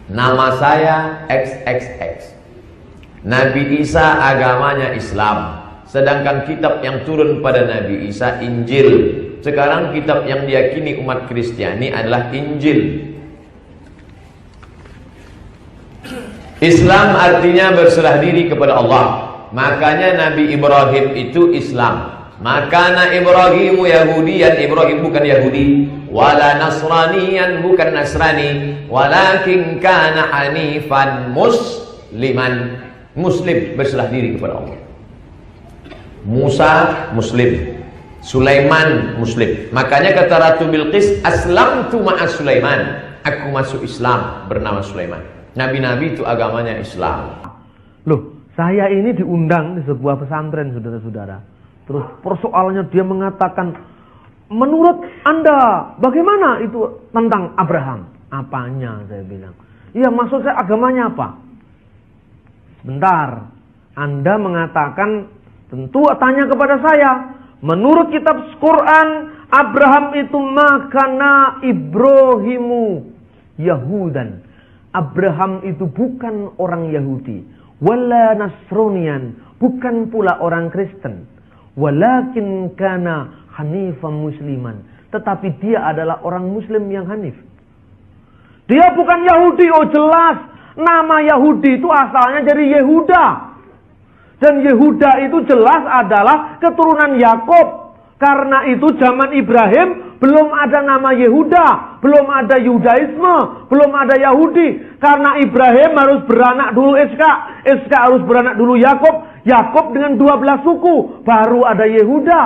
Nama saya XXX. Nabi Isa agamanya Islam. Sedangkan kitab yang turun pada Nabi Isa Injil. Sekarang kitab yang diyakini umat Kristiani adalah Injil. Islam artinya berserah diri kepada Allah. Makanya Nabi Ibrahim itu Islam. Makana Ibrahimu Yahudiyan, Ibrahim bukan Yahudi, wala Nasraniyan, bukan Nasrani, walakin kana hanifan musliman, Muslim, berserah diri kepada Allah. Musa Muslim, Sulaiman Muslim. Makanya kata Ratu Bilqis, aslamtu ma'a Sulaiman, aku masuk Islam bernama Sulaiman. Nabi-nabi itu agamanya Islam. Loh, saya ini diundang di sebuah pesantren, saudara-saudara. Terus persoalannya dia mengatakan, menurut Anda bagaimana itu tentang Abraham? Apanya? Saya bilang, iya, maksud saya agamanya apa? Sebentar, Anda mengatakan, tentu tanya kepada saya. Menurut kitab Quran, Abraham itu makana Ibrahimu Yahudan. Abraham itu bukan orang Yahudi, wala Nasronian, bukan pula orang Kristen, walakin kana hanifan musliman, tetapi dia adalah orang Muslim yang hanif. Dia bukan Yahudi, oh jelas. Nama Yahudi itu asalnya dari Yehuda, dan Yehuda itu jelas adalah keturunan Yakub. Karena itu zaman Ibrahim belum ada nama Yehuda, belum ada Yudaisme, belum ada Yahudi. Karena Ibrahim harus beranak dulu Iska, Iska harus beranak dulu Yakub, Yakub dengan 12 suku, baru ada Yehuda.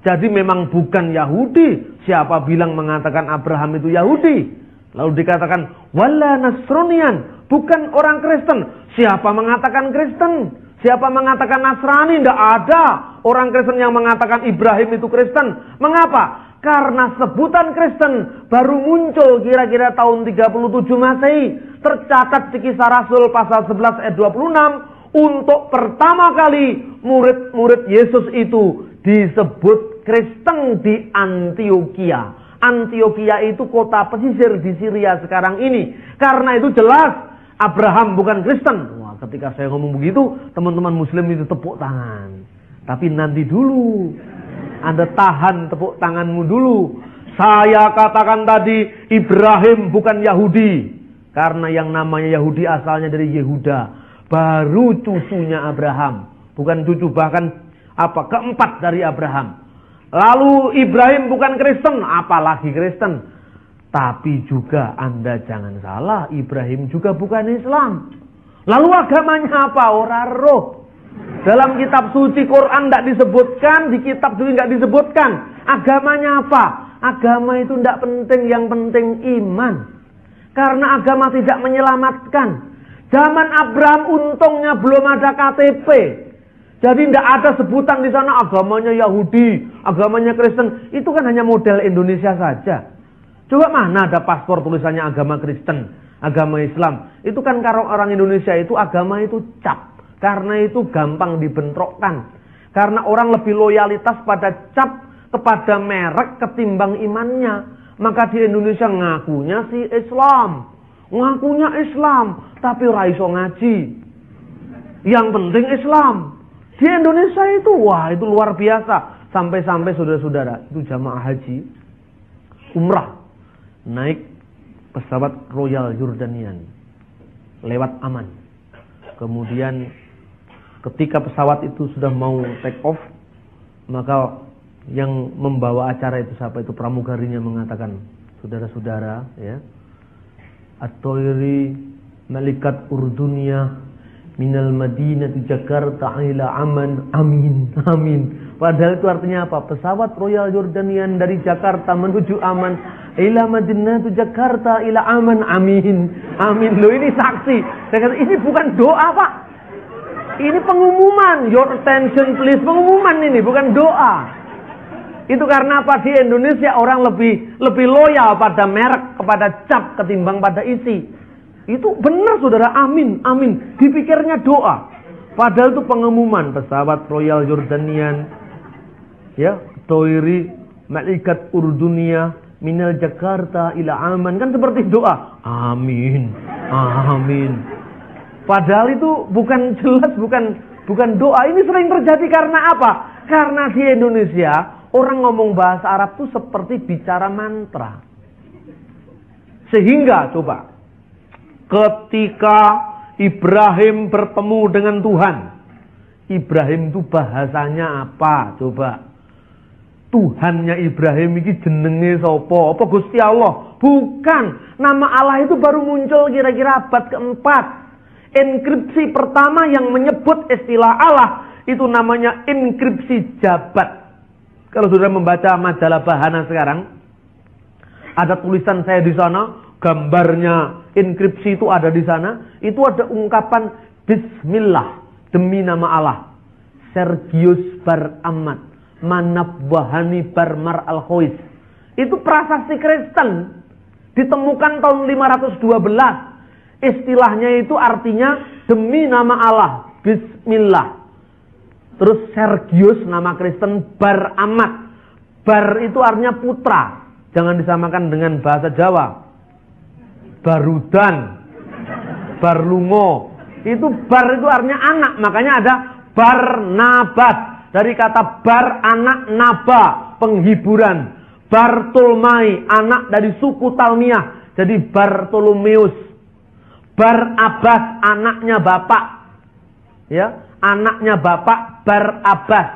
Jadi memang bukan Yahudi. Siapa bilang mengatakan Abraham itu Yahudi? Lalu dikatakan wala Nasronian, bukan orang Kristen. Siapa mengatakan Kristen? Siapa mengatakan Nasrani? Tidak ada orang Kristen yang mengatakan Ibrahim itu Kristen. Mengapa? Karena sebutan Kristen baru muncul kira-kira tahun 37 Masehi. Tercatat di Kisah Rasul pasal 11 ayat 26. Untuk pertama kali murid-murid Yesus itu disebut Kristen di Antioquia. Antioquia itu kota pesisir di Syria sekarang ini. Karena itu jelas Abraham bukan Kristen. Wah, ketika saya ngomong begitu, teman-teman Muslim itu tepuk tangan. Tapi nanti dulu, Anda tahan tepuk tanganmu dulu. Saya katakan tadi Ibrahim bukan Yahudi, karena yang namanya Yahudi asalnya dari Yehuda. Baru cucunya Abraham, bukan cucu, bahkan keempat dari Abraham. Lalu Ibrahim bukan Kristen, apalagi Kristen. Tapi juga Anda jangan salah, Ibrahim juga bukan Islam. Lalu agamanya apa? Ora roh. Dalam kitab suci Quran tidak disebutkan, di kitab juga tidak disebutkan. Agamanya apa? Agama itu tidak penting, yang penting iman. Karena agama tidak menyelamatkan. Zaman Abraham untungnya belum ada KTP. Jadi tidak ada sebutan di sana agamanya Yahudi, agamanya Kristen. Itu kan hanya model Indonesia saja. Coba mana ada paspor tulisannya agama Kristen, agama Islam. Itu kan kalau orang Indonesia itu agama itu cap. Karena itu gampang dibentrokkan. Karena orang lebih loyalitas pada cap, kepada merek ketimbang imannya. Maka di Indonesia ngakunya si Islam. Ngakunya Islam, tapi ora iso ngaji. Yang penting Islam. Di Indonesia itu, wah itu luar biasa. Sampai-sampai saudara-saudara, itu jamaah haji, umrah, naik pesawat Royal Jordanian lewat Aman. Kemudian ketika pesawat itu sudah mau take off, maka yang membawa acara itu, siapa itu, pramugarinya mengatakan, saudara-saudara ya, at-tayri malikat Urdunia minal Madinah Jakarta ila Aman, amin, amin. Padahal itu artinya apa? Pesawat Royal Jordanian dari Jakarta menuju Aman, ila Madinah Jakarta ila Aman, amin, amin. Loh, ini saksi. Saya kata, ini bukan doa Pak, ini pengumuman. Your attention please, pengumuman ini, bukan doa. Itu karena apa? Di Indonesia orang lebih loyal pada merek, kepada cap ketimbang pada isi. Itu benar saudara, amin, amin. Dipikirnya doa. Padahal itu pengumuman. Pesawat Royal Jordanian, ya, Toiri Malikat Urdunia minal Jakarta ila Aman. Kan seperti doa. Amin, Amin. Padahal itu bukan jelas, bukan doa. Ini sering terjadi karena apa? Karena di Indonesia orang ngomong bahasa Arab itu seperti bicara mantra. Sehingga coba, ketika Ibrahim bertemu dengan Tuhan, Ibrahim itu bahasanya apa? Coba. Tuhannya Ibrahim ini jenenge sapa? Apa Gusti Allah? Bukan. Nama Allah itu baru muncul kira-kira abad keempat. Inskripsi pertama yang menyebut istilah Allah itu namanya inskripsi jabat. Kalau sudah membaca majalah Bahana sekarang, ada tulisan saya di sana, gambarnya inskripsi itu ada di sana. Itu ada ungkapan Bismillah, demi nama Allah. Sergius Bar Ahmad, Manabwahani Barmar Al-Khois. Itu prasasti Kristen, ditemukan tahun 512. Istilahnya itu artinya demi nama Allah, Bismillah. Terus Sergius nama Kristen, Bar Ahmad. Bar itu artinya putra, jangan disamakan dengan bahasa Jawa. Barudan, Barlungo. Itu bar itu artinya anak, makanya ada Barnabas. Dari kata bar, anak, naba, penghiburan. Bartolomai, anak dari suku Talmiah, jadi Bartolomeus. Bar Abbas, anaknya bapak. Ya, anaknya bapak Bar Abbas.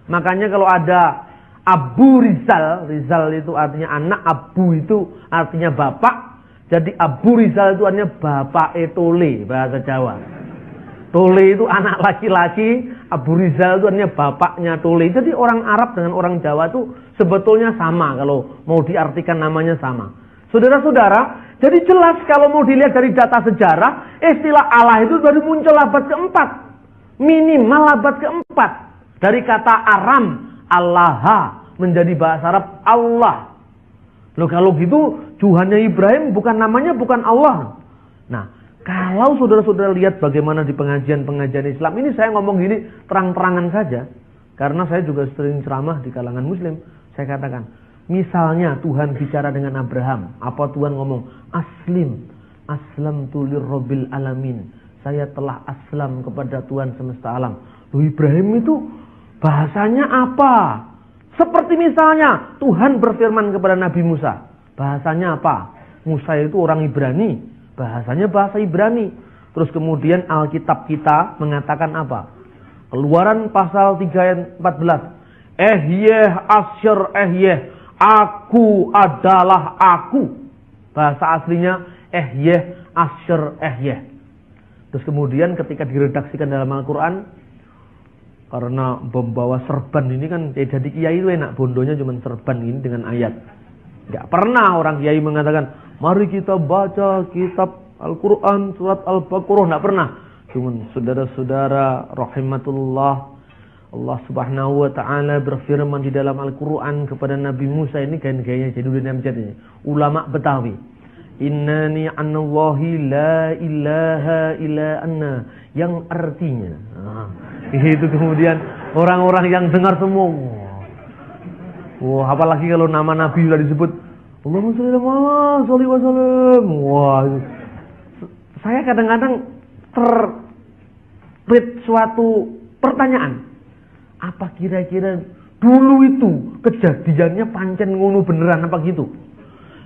Makanya kalau ada Abu Rizal, Rizal itu artinya anak, Abu itu artinya bapak. Jadi Abu Rizal itu artinya bapak Tole, bahasa Jawa. Tole itu anak laki-laki, Abu Rizal itu artinya bapaknya Tole. Jadi orang Arab dengan orang Jawa itu sebetulnya sama, kalau mau diartikan namanya sama. Saudara-saudara, jadi jelas kalau mau dilihat dari data sejarah, istilah Allah itu baru muncul abad keempat. Minimal abad keempat. Dari kata Aram, Allah, menjadi bahasa Arab Allah. Loh kalau gitu, Tuhannya Ibrahim namanya bukan Allah. Nah, kalau saudara-saudara lihat bagaimana di pengajian-pengajian Islam, ini saya ngomong gini terang-terangan saja. Karena saya juga sering ceramah di kalangan Muslim. Saya katakan, misalnya Tuhan bicara dengan Abraham, apa Tuhan ngomong? Aslamtu lirabbil alamin. Saya telah aslam kepada Tuhan semesta alam. Loh, Ibrahim itu bahasanya apa? Seperti misalnya Tuhan berfirman kepada Nabi Musa. Bahasanya apa? Musa itu orang Ibrani. Bahasanya bahasa Ibrani. Terus kemudian Alkitab kita mengatakan apa? Keluaran pasal 3 ayat 14. Ehyeh asyr ehyeh. Aku adalah aku. Bahasa aslinya ehyeh asyr ehyeh. Terus kemudian ketika diredaksikan dalam Al-Quran, karena membawa serban ini kan jadi kiai itu enak, bondonya cuma serban ini dengan ayat. Gak pernah orang kiai mengatakan, mari kita baca kitab Al-Quran surat Al-Baqarah, gak pernah. Cuman saudara-saudara rahimatullah, Allah subhanahu wa ta'ala berfirman di dalam Al-Quran kepada Nabi Musa, ini gaya-gayanya Jainuddin Amjad ini, ulama Betawi. Innani anallahi la ilaha illa anna, yang artinya itu kemudian orang-orang yang dengar semua, wah, apalagi kalau nama Nabi sudah disebut Allahumma sholli wa sallim. Wah, saya kadang-kadang terbelit suatu pertanyaan, apa kira-kira dulu itu kejadiannya pancen ngono beneran apa gitu?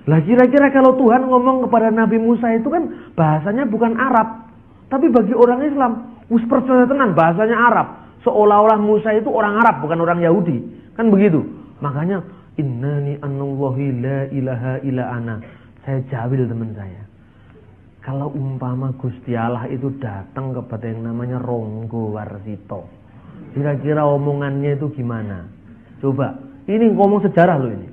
Lah kira-kira kalau Tuhan ngomong kepada Nabi Musa itu kan bahasanya bukan Arab, tapi bagi orang Islam wis percaya tenan bahasanya Arab. Seolah-olah Musa itu orang Arab, bukan orang Yahudi. Kan begitu. Makanya innani anallahi la ilaha illa ana. Saya jawil teman saya. Kalau umpama Gusti Allah itu datang kepada yang namanya Ronggo Warsito, kira-kira omongannya itu gimana? Coba, ini ngomong sejarah loh ini.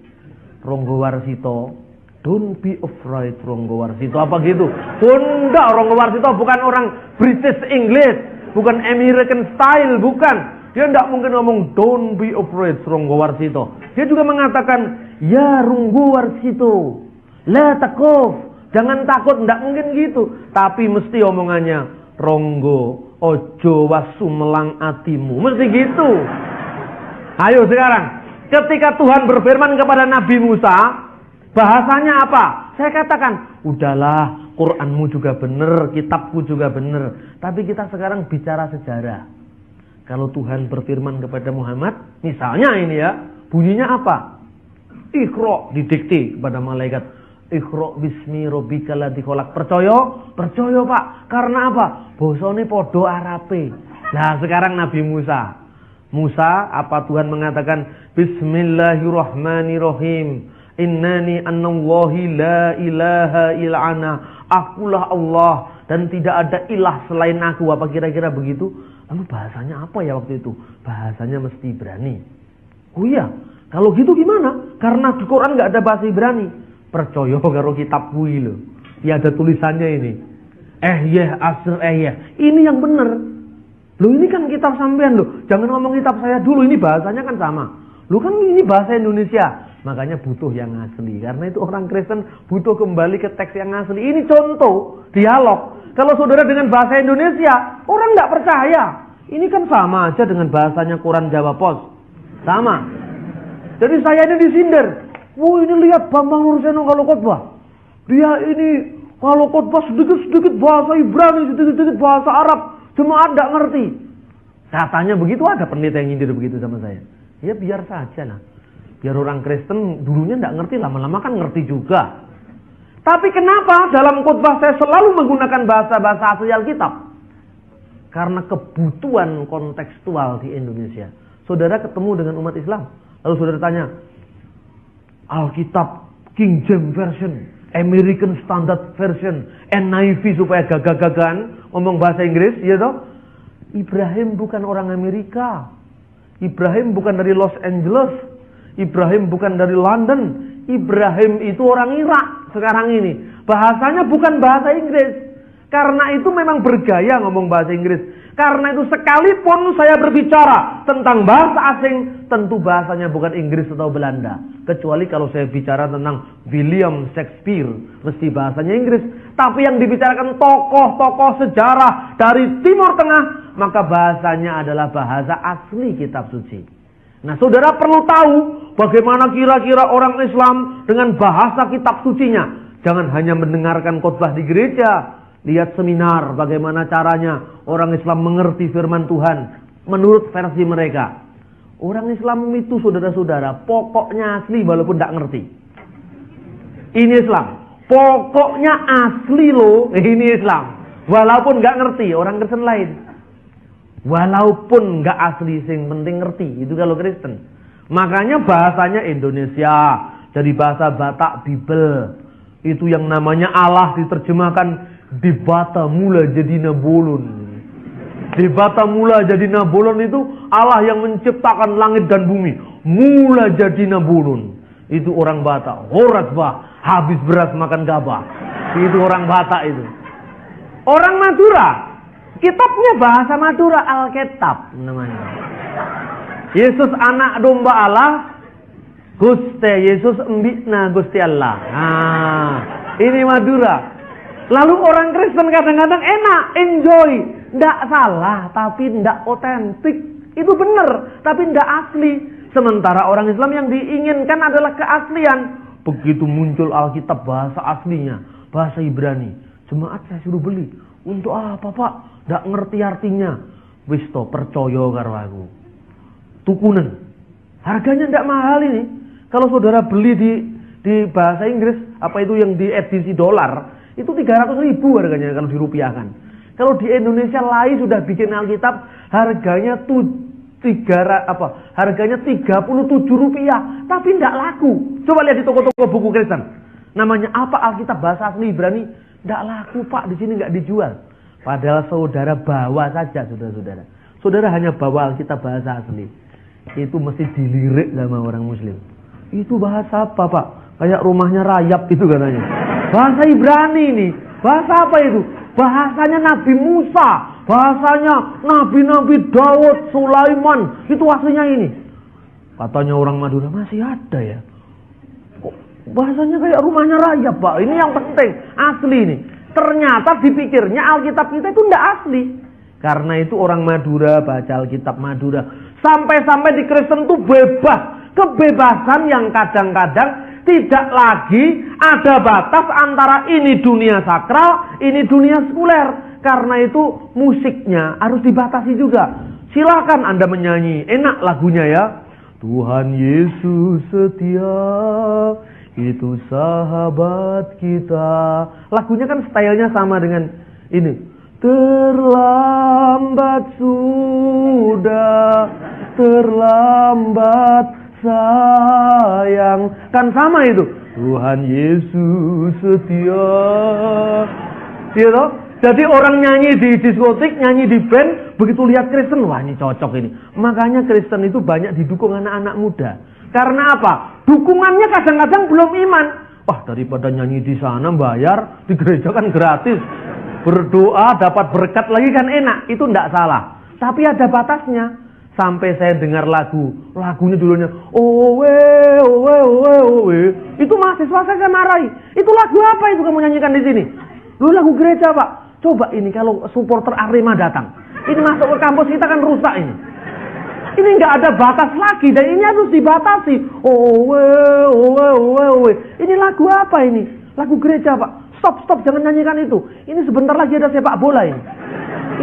Ronggo Warsito, don't be afraid Ronggo Warsito, apa gitu? Enggak, Ronggo Warsito bukan orang British English, bukan American style, bukan. Dia tidak mungkin ngomong don't be afraid Ronggo Warsito. Dia juga mengatakan ya Ronggo Warsito, la takuf, jangan takut, tidak mungkin gitu. Tapi mesti omongannya Ronggo, ojo wasu melang atimu, mesti gitu. Ayo sekarang, ketika Tuhan berfirman kepada Nabi Musa, bahasanya apa? Saya katakan, udahlah, Quranmu juga benar, kitabku juga benar. Tapi kita sekarang bicara sejarah. Kalau Tuhan berfirman kepada Muhammad, misalnya ini ya, bunyinya apa? Iqra, didikte kepada malaikat. Iqra bismi rabbikal ladzi khalaq. Percaya? Percaya, Pak. Karena apa? Bosone podo Arabe. Nah, sekarang Nabi Musa. Musa, apa Tuhan mengatakan? Bismillahirrahmanirrahim. Innani anallahi la ilaha illa ana. Akulah Allah dan tidak ada ilah selain aku. Apa kira-kira begitu? Lalu bahasanya apa ya waktu itu? Bahasanya mesti Ibrani. Oh iya, kalau gitu gimana? Karena di Quran nggak ada bahasa Ibrani. Percaya karo kitab kuwi lho. Ya ada tulisannya ini. Ini yang benar. Loh ini kan kitab sampean loh. Jangan ngomong kitab saya dulu, ini bahasanya kan sama. Loh kan ini bahasa Indonesia. Makanya butuh yang asli. Karena itu orang Kristen butuh kembali ke teks yang asli. Ini contoh dialog. Kalau saudara dengan bahasa Indonesia, orang nggak percaya. Ini kan sama aja dengan bahasanya Quran Jawa Pos. Sama. Jadi saya ini disindir. Wah ini lihat Bambang Nurseno kalau khotbah. Dia ini kalau khotbah sedikit-sedikit bahasa Ibrani, sedikit-sedikit bahasa Arab. Jemaat nggak ngerti. Katanya begitu, ada pendeta yang nyindir begitu sama saya. Ya biar saja lah. Biar orang Kristen dulunya nggak ngerti, lama-lama kan ngerti juga. Tapi kenapa dalam khotbah saya selalu menggunakan bahasa-bahasa asli Alkitab? Karena kebutuhan kontekstual di Indonesia. Saudara ketemu dengan umat Islam, lalu saudara tanya, Alkitab King James Version, American Standard Version, NIV supaya gagah-gagahan ngomong bahasa Inggris, ya toh? Ibrahim bukan orang Amerika. Ibrahim bukan dari Los Angeles. Ibrahim bukan dari London. Ibrahim itu orang Irak sekarang ini. Bahasanya bukan bahasa Inggris. Karena itu memang bergaya ngomong bahasa Inggris. Karena itu sekalipun saya berbicara tentang bahasa asing, tentu bahasanya bukan Inggris atau Belanda. Kecuali kalau saya bicara tentang William Shakespeare, mesti bahasanya Inggris. Tapi yang dibicarakan tokoh-tokoh sejarah dari Timur Tengah, maka bahasanya adalah bahasa asli kitab suci. Nah, saudara perlu tahu bagaimana kira-kira orang Islam dengan bahasa kitab sucinya. Jangan hanya mendengarkan khotbah di gereja. Lihat seminar bagaimana caranya orang Islam mengerti firman Tuhan menurut versi mereka. Orang Islam itu saudara-saudara pokoknya asli walaupun tidak ngerti. Ini Islam. Pokoknya asli loh, ini Islam. Walaupun nggak ngerti orang Kristen lain. Walaupun nggak asli, sing penting ngerti. Itu kalau Kristen. Makanya bahasanya Indonesia dari bahasa Batak Bible. Itu yang namanya Allah diterjemahkan di bata mula jadi nabolon. Di bata mula jadi nabolon itu Allah yang menciptakan langit dan bumi. Mula jadi nabolon. Itu orang Batak. Horat bah, habis beras makan gabah. Itu orang Batak itu. Orang Madura, kitabnya bahasa Madura, Alkitab namanya. Yesus anak domba Allah, Gusti Yesus embikna Gusti Allah. Nah, ini Madura. Lalu orang Kristen kadang-kadang enak, enjoy. Nggak salah, tapi nggak otentik. Itu benar, tapi nggak asli. Sementara orang Islam yang diinginkan adalah keaslian. Begitu muncul Alkitab bahasa aslinya, bahasa Ibrani. Jemaat saya suruh beli. Untuk apa Pak? Nggak ngerti artinya. Wis to percaya karo aku. Tukunen. Harganya nggak mahal ini. Kalau saudara beli di bahasa Inggris, apa itu yang di edisi dolar, itu 300.000 harganya kalau dirupiahkan. Kalau di Indonesia Lai sudah bikin Alkitab, harganya harganya 37 rupiah, tapi tidak laku. Coba lihat di toko-toko buku Kristen. Namanya apa Alkitab bahasa asli Ibrani? Tidak laku Pak, di sini nggak dijual. Padahal saudara bawa saja, saudara-saudara. Saudara hanya bawa Alkitab bahasa asli. Itu mesti dilirik sama orang Muslim. Itu bahasa apa Pak? Kayak rumahnya rayap itu katanya. Bahasa Ibrani ini. Bahasa apa itu? Bahasanya Nabi Musa. Bahasanya Nabi-Nabi Daud, Sulaiman. Itu aslinya ini. Katanya orang Madura, masih ada ya. Kok bahasanya kayak rumahnya rayap Pak. Ini yang penting. Asli ini. Ternyata dipikirnya Alkitab kita itu tidak asli. Karena itu orang Madura baca Alkitab Madura. Sampai-sampai di Kristen itu bebas. Kebebasan yang kadang-kadang tidak lagi ada batas antara ini dunia sakral, ini dunia sekuler. Karena itu musiknya harus dibatasi juga. Silakan Anda menyanyi, enak lagunya ya. Tuhan Yesus setia, itu sahabat kita. Lagunya kan stylenya sama dengan ini. Terlambat sudah, terlambat sayang. Kan sama itu. Tuhan Yesus setia. Gitu? Jadi orang nyanyi di diskotik, nyanyi di band, begitu lihat Kristen, wah ini cocok ini. Makanya Kristen itu banyak didukung anak-anak muda. Karena apa? Dukungannya kadang-kadang belum iman. Wah, daripada nyanyi di sana bayar, di gereja kan gratis. Berdoa dapat berkat lagi kan enak, itu enggak salah. Tapi ada batasnya. Sampai saya dengar lagunya dulunya owe owe owe owe. Itu mahasiswa saya marahi. Itu lagu apa itu kamu nyanyikan di sini? Lu lagu gereja, Pak. Coba ini kalau supporter Arema datang. Ini masuk ke kampus kita kan rusak ini. Ini nggak ada batas lagi dan ini harus dibatasi. Owe owe owe owe. Ini lagu apa ini? Lagu gereja, Pak. Stop, jangan nyanyikan itu. Ini sebentar lagi ada sepak bola ini.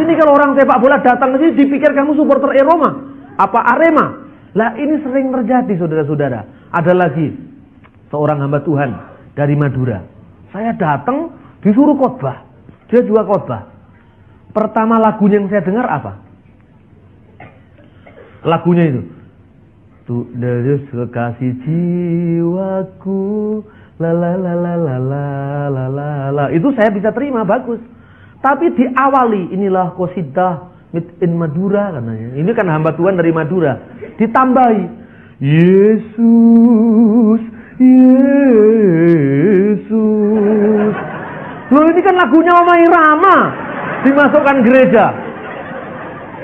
Ini kalau orang sepak bola datang ke sini dipikir kamu supporter Roma, apa Arema. Lah ini sering terjadi, saudara-saudara. Ada lagi seorang hamba Tuhan dari Madura. Saya datang disuruh khotbah. Dia juga khotbah. Pertama lagunya yang saya dengar apa? Lagunya itu. Tuh dari kekasih jiwaku, la la la la la la la la la. Itu saya bisa terima, bagus. Tapi diawali inilah qasidah in Madura katanya. Ini kan hamba Tuhan dari Madura. Ditambahi Yesus, Yesus. Loh ini kan lagunya Oma Irama. Dimasukkan gereja.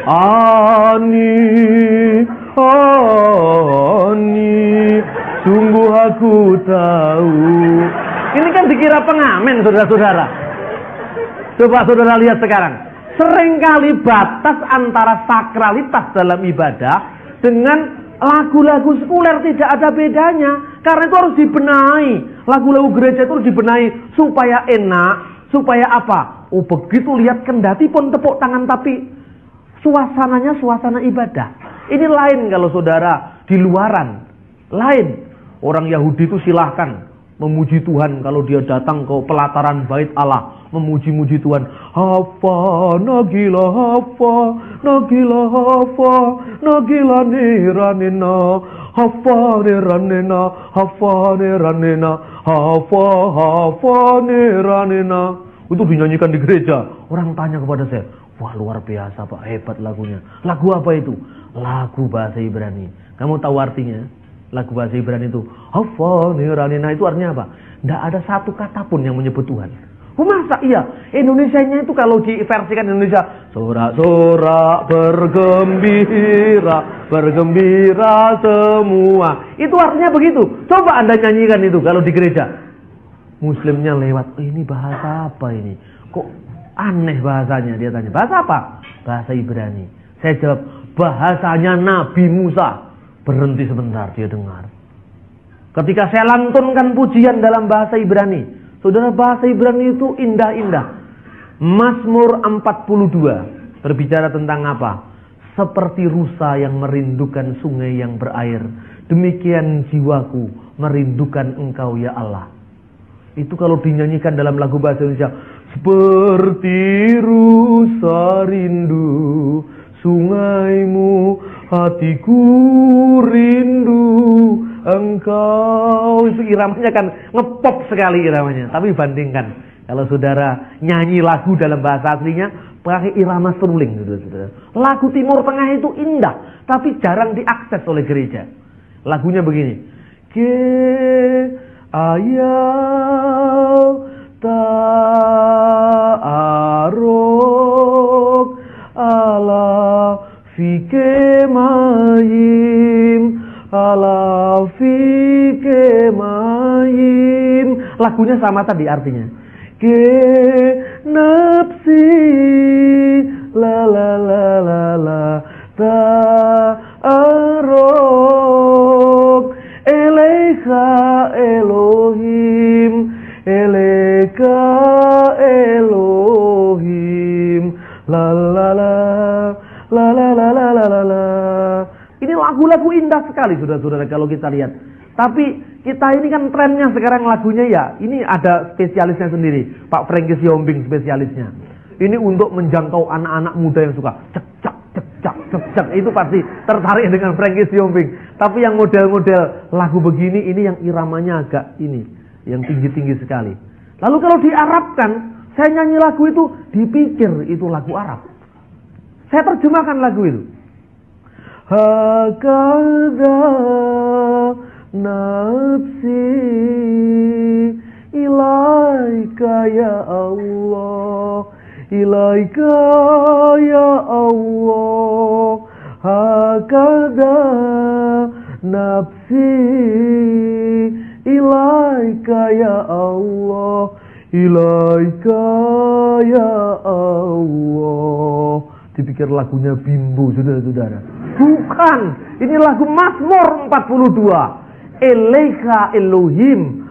Ani, ani, sungguh aku tahu. Ini kan dikira pengamen, saudara-saudara. Coba saudara lihat sekarang. Seringkali batas antara sakralitas dalam ibadah dengan lagu-lagu sekuler tidak ada bedanya. Karena itu harus dibenahi. Lagu-lagu gereja itu harus dibenahi supaya enak, supaya apa? Oh begitu lihat kendati pun tepuk tangan tapi suasananya suasana ibadah. Ini lain kalau saudara di luaran. Lain. Orang Yahudi itu silahkan memuji Tuhan kalau dia datang ke pelataran bait Allah. Memuji-muji Tuhan. Hafa, nagila hafa, nagila hafa, nagila niranina, hafa niranina, hafa niranina, hafa niranina. Itu dinyanyikan di gereja. Orang tanya kepada saya, wah luar biasa Pak, hebat lagunya. Lagu apa itu? Lagu bahasa Ibrani. Kamu tahu artinya? Lagu bahasa Ibrani itu hafa niranina, itu artinya apa? Tidak ada satu kata pun yang menyebut Tuhan. Oh masa iya? Indonesianya itu kalau diversikan Indonesia, sorak-sorak bergembira, bergembira semua. Itu artinya begitu. Coba Anda nyanyikan itu kalau di gereja. Muslimnya lewat, oh, ini bahasa apa ini? Kok aneh bahasanya? Dia tanya, bahasa apa? Bahasa Ibrani. Saya jawab, bahasanya Nabi Musa. Berhenti sebentar, dia dengar. Ketika saya lantunkan pujian dalam bahasa Ibrani, saudara, bahasa Ibrani itu indah-indah. Mazmur 42 berbicara tentang apa? Seperti rusa yang merindukan sungai yang berair, demikian jiwaku merindukan Engkau ya Allah. Itu kalau dinyanyikan dalam lagu bahasa Indonesia, seperti rusa rindu sungaimu, hatiku rindu Engkau. Itu iramanya kan ngepop sekali iramanya. Tapi bandingkan kalau saudara nyanyi lagu dalam bahasa aslinya pakai irama seruling, saudara. Lagu Timur Tengah itu indah, tapi jarang diakses oleh gereja. Lagunya begini. Ke ayau ta'aruk ala fike mayim, ala fike mayim. Lagunya sama tadi artinya. Ke nafsi la la la la la ta'aruk eleika La la la la la la la la la la. Ini lagu-lagu indah sekali saudara-saudara kalau kita lihat. Tapi kita ini kan trennya sekarang lagunya ya, ini ada spesialisnya sendiri, Pak Frankie Siombing spesialisnya. Ini untuk menjangkau anak-anak muda yang suka cek cek cek cek cek cek, itu pasti tertarik dengan Frankie Siombing. Tapi yang model-model lagu begini ini yang iramanya agak ini, yang tinggi-tinggi sekali. Lalu kalau diarabkan, saya nyanyi lagu itu dipikir itu lagu Arab. Saya terjemahkan lagu itu. Hakada nafsi ilaika ya Allah, ilaika ya Allah. Hakada nafsi ilaika ya Allah, ilaika ya Allah. Dipikir lagunya Bimbo, saudara-saudara. Bukan, ini lagu Mazmur 42. Ilaika Elohim